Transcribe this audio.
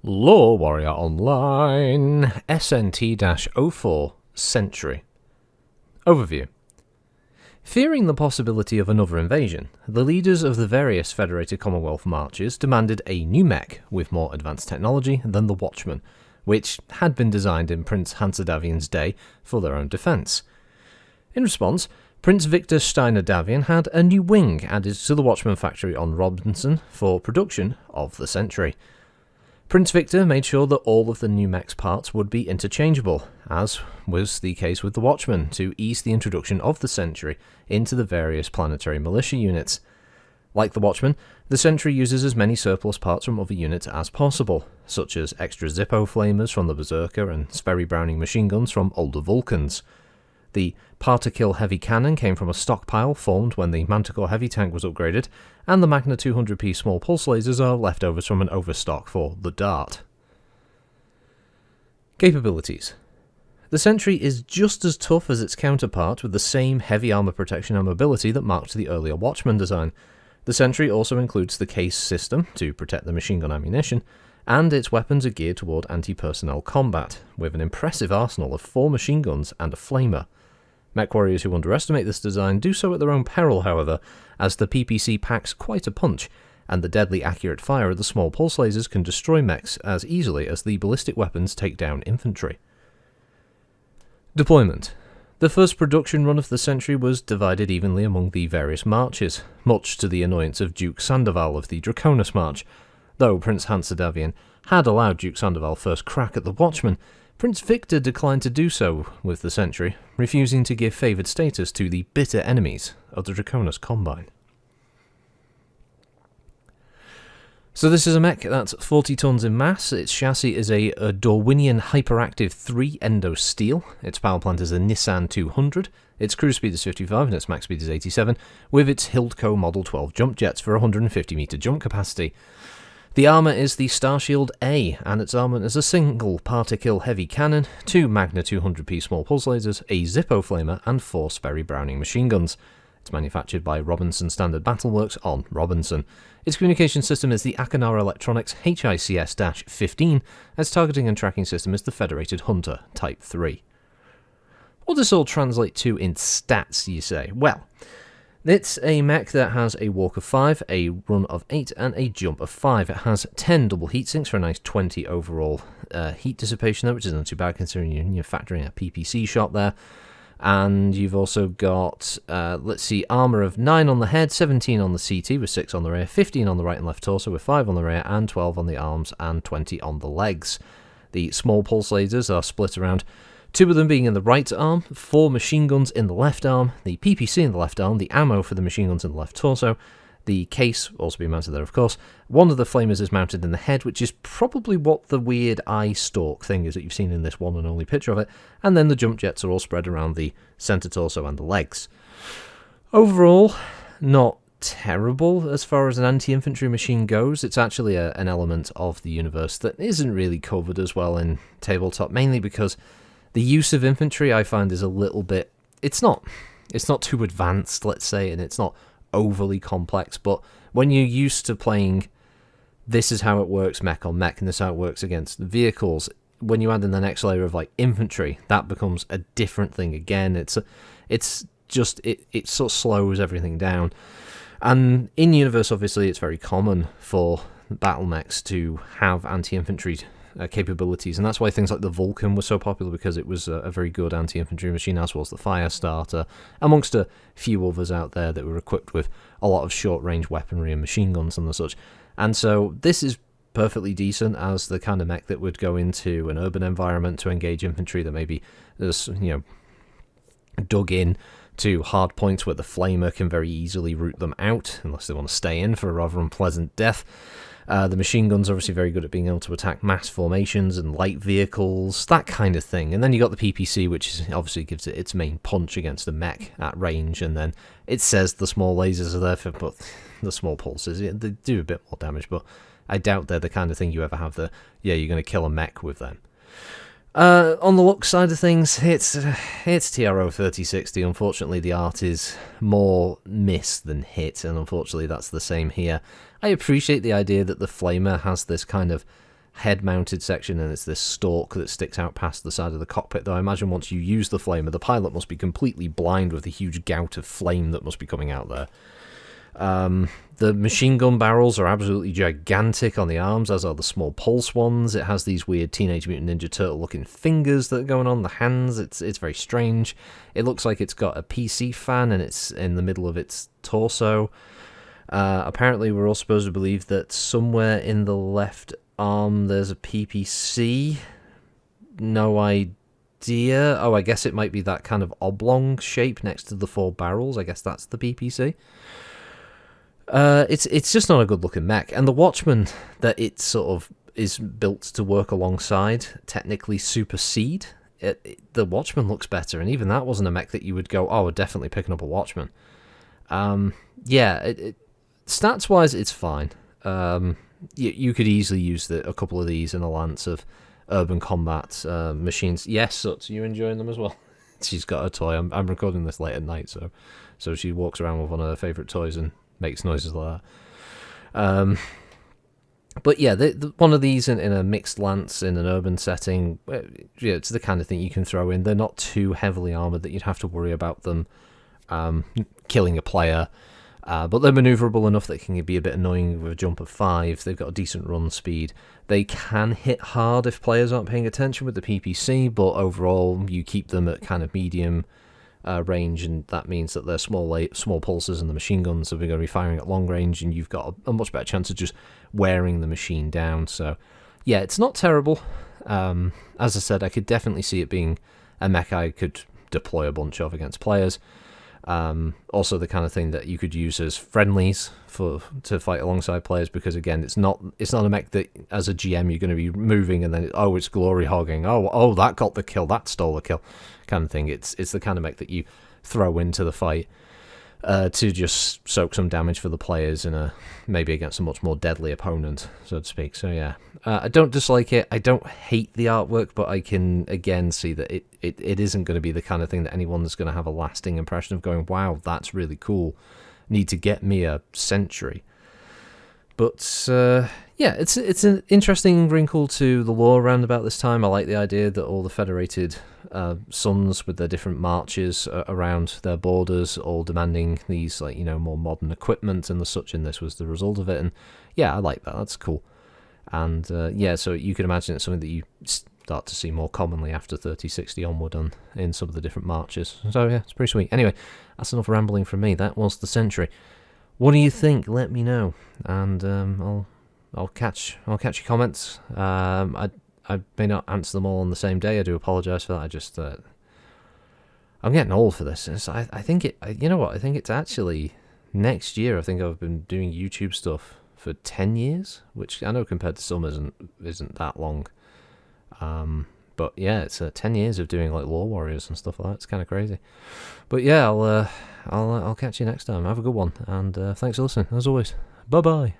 LoreWarrior Online SNT-04 Sentry. Overview. Fearing the possibility of another invasion, the leaders of the various Federated Commonwealth marches demanded a new mech with more advanced technology than the Watchman, which had been designed in Prince Hansa-Davian's day for their own defence. In response, Prince Victor Steiner-Davian had a new wing added to the Watchman factory on Robinson for production of the Sentry. Prince Victor made sure that all of the new mech's parts would be interchangeable, as was the case with the Watchman, to ease the introduction of the Sentry into the various planetary militia units. Like the Watchman, the Sentry uses as many surplus parts from other units as possible, such as extra Zippo flamers from the Berserker and Sperry Browning machine guns from older Vulcans. The Particle Heavy Cannon came from a stockpile formed when the Manticore Heavy Tank was upgraded, and the Magna 200p small pulse lasers are leftovers from an overstock for the Dart. Capabilities. The Sentry is just as tough as its counterpart with the same heavy armor protection and mobility that marked the earlier Watchman design. The Sentry also includes the case system to protect the machine gun ammunition, and its weapons are geared toward anti-personnel combat, with an impressive arsenal of 4 machine guns and a flamer. Mech warriors who underestimate this design do so at their own peril, however, as the PPC packs quite a punch, and the deadly accurate fire of the small pulse lasers can destroy mechs as easily as the ballistic weapons take down infantry. Deployment. The first production run of the Sentry was divided evenly among the various marches, much to the annoyance of Duke Sandoval of the Draconis March. Though Prince Hansa-Davian had allowed Duke Sandoval first crack at the Watchman, Prince Victor declined to do so with the Sentry, refusing to give favoured status to the bitter enemies of the Draconis Combine. So this is a mech that's 40 tons in mass. Its chassis is a Darwinian hyperactive 3 endo steel. Its power plant is a Nissan 200. Its cruise speed is 55 and its max speed is 87, with its Hildco Model 12 jump jets for 150 meter jump capacity. The armour is the Starshield A, and its armament is a single Particle Heavy Cannon, 2 Magna 200p small pulse lasers, a Zippo flamer, and 4 Sperry Browning machine guns. It's manufactured by Robinson Standard Battleworks on Robinson. Its communication system is the Akanara Electronics HICS-15, its targeting and tracking system is the Federated Hunter Type 3. What does this all translate to in stats, you say? Well, it's a mech that has a walk of 5, a run of 8, and a jump of 5. It has 10 double heat sinks for a nice 20 overall heat dissipation there, which isn't too bad considering you're factoring a PPC shot there. And you've also got, armour of 9 on the head, 17 on the CT with 6 on the rear, 15 on the right and left torso with 5 on the rear, and 12 on the arms, and 20 on the legs. The small pulse lasers are split around 2 of them being in the right arm, 4 machine guns in the left arm, the PPC in the left arm, the ammo for the machine guns in the left torso, the case also being mounted there of course. One of the flamers is mounted in the head, which is probably what the weird eye stalk thing is that you've seen in this one and only picture of it, and then the jump jets are all spread around the centre torso and the legs. Overall, not terrible as far as an anti-infantry machine goes. It's actually an element of the universe that isn't really covered as well in tabletop, mainly because the use of infantry, I find, is a little bit... It's not too advanced, let's say, and it's not overly complex, but when you're used to playing this is how it works mech on mech, and this is how it works against vehicles, when you add in the next layer of, like, infantry, that becomes a different thing again. It sort of slows everything down. And in universe, obviously, it's very common for battle mechs to have anti-infantry capabilities, and that's why things like the Vulcan were so popular, because it was a very good anti-infantry machine, as was the Firestarter, amongst a few others out there that were equipped with a lot of short-range weaponry and machine guns and the such. And so this is perfectly decent as the kind of mech that would go into an urban environment to engage infantry that maybe is, dug in to hard points where the flamer can very easily root them out, unless they want to stay in for a rather unpleasant death. The machine gun's obviously very good at being able to attack mass formations and light vehicles, that kind of thing. And then you got the PPC, which obviously gives it its main punch against the mech at range. And then it says the small lasers are there for the small pulses. They do a bit more damage, but I doubt they're the kind of thing you ever have that, you're going to kill a mech with them. On the look side of things, it's TRO 3060. Unfortunately, the art is more miss than hit, and unfortunately that's the same here. I appreciate the idea that the flamer has this kind of head-mounted section, and it's this stalk that sticks out past the side of the cockpit, though I imagine once you use the flamer, the pilot must be completely blind with the huge gout of flame that must be coming out there. The machine gun barrels are absolutely gigantic on the arms, as are the small pulse ones. It has these weird Teenage Mutant Ninja Turtle looking fingers that are going on the hands. It's very strange. It looks like it's got a PC fan, and it's in the middle of its torso. Apparently we're all supposed to believe that somewhere in the left arm there's a PPC. No idea. Oh, I guess it might be that kind of oblong shape next to the 4 barrels. I guess that's the PPC. It's just not a good looking mech, and the Watchman that it sort of is built to work alongside technically supersede. The Watchman looks better, and even that wasn't a mech that you would go, oh, we're definitely picking up a Watchman. Stats wise, it's fine. You could easily use a couple of these in a lance of urban combat machines. Yes, Suts, you enjoying them as well? She's got a toy. I'm recording this late at night, so she walks around with one of her favourite toys and makes noises like that. But yeah, one of these in a mixed lance in an urban setting, it's the kind of thing you can throw in. They're not too heavily armoured that you'd have to worry about them killing a player. But they're manoeuvrable enough that it can be a bit annoying with a jump of 5. They've got a decent run speed. They can hit hard if players aren't paying attention with the PPC, but overall you keep them at kind of medium range, and that means that they're small pulses, and the machine guns are going to be firing at long range, and you've got a much better chance of just wearing the machine down. So yeah, it's not terrible. As I said, I could definitely see it being a mech I could deploy a bunch of against players. Also the kind of thing that you could use as friendlies to fight alongside players, because again, it's not a mech that as a GM you're going to be moving and then it's glory hogging, oh that got the kill, that stole the kill kind of thing. It's the kind of mech that you throw into the fight to just soak some damage for the players maybe against a much more deadly opponent, so to speak. So yeah, I don't dislike it. I don't hate the artwork, but I can again see that it isn't going to be the kind of thing that anyone's going to have a lasting impression of going, wow, that's really cool. Need to get me a Sentry. But yeah, it's an interesting wrinkle to the lore around about this time. I like the idea that all the federated suns with their different marches around their borders, all demanding these more modern equipment, and the such, and this was the result of it. And yeah, I like that. That's cool. And yeah, so you can imagine it's something that you start to see more commonly after 3060 onward in some of the different marches. So yeah, it's pretty sweet. Anyway, that's enough rambling from me. That was the Sentry. What do you think? Let me know, and I'll catch your comments. I may not answer them all on the same day. I do apologise for that. I just I'm getting old for this. I think you know what? I think it's actually next year. I think I've been doing YouTube stuff for 10 years, which I know compared to some isn't that long. But yeah, it's 10 years of doing like LoreWarriors and stuff like that. It's kind of crazy. But yeah, I'll catch you next time. Have a good one, and thanks for listening as always. Bye bye.